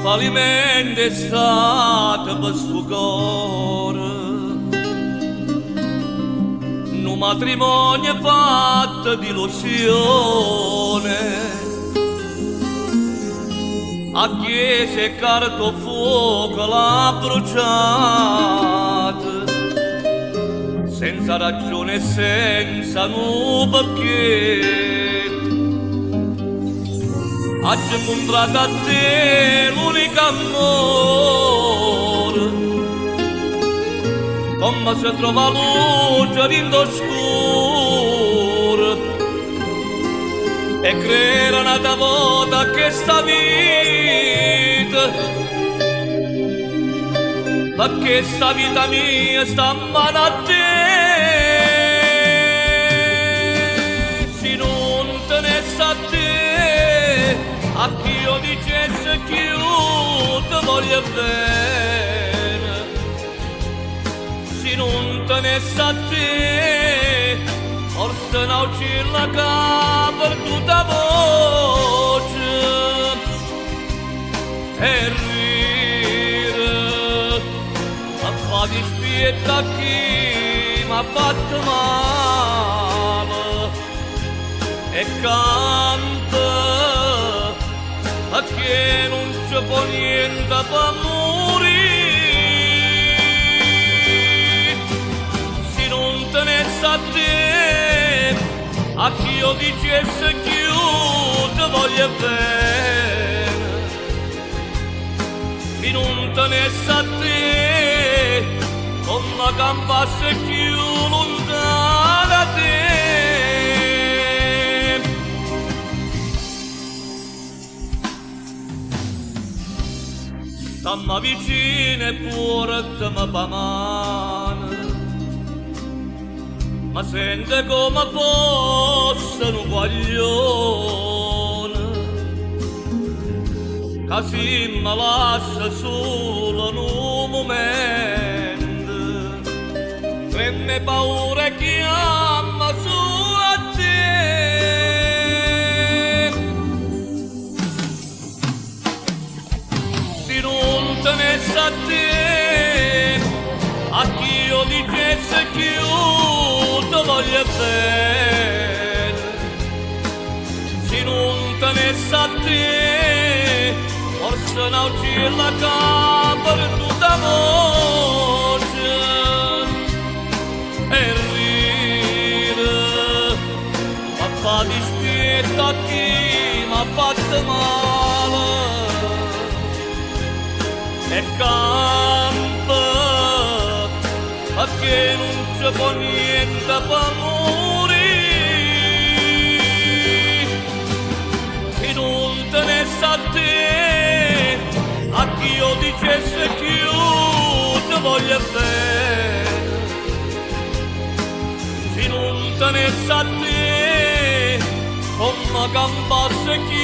Fallimento è stato per suo cuore, un matrimonio fatto di illusione, a chiesa e carto fuoco l'ha bruciato, senza ragione e senza un perché. Oggi ho incontrato a te l'unico amore, come si trova luce nell'oscuro, e credo una volta che sta vita, perché sta vita mia sta in mano a te. Se non te ne sa te, a chi io dicesse che io ti voglio bene, se non te ne sa te, forse non c'è la capa per tutta voce, e rire, ma fa dispietto a chi mi ha fatto male, e canta, perché non c'è può niente per morire. Se non te ne sa te, a chi io dicesse che io ti voglio bene, se non te ne sa te, come campasse più lontana da te. Stamma vicino e portami per mano, ma sente come fosse un guaglione, che si mi lascia solo in un momento, treme paura e chiama su a te. Te ne sa te, a chi io dicesse che io ti voglio bene, se non te ne sa te, forse non c'è la capa per tutta voce, e rire, ma fa dispietto a chi mi ha fatto male, e campa, perché non c'è può niente per morire. Se non te ne sa te, a chi io dicesse che io ti voglio bene, se non te ne sa te, come campasse che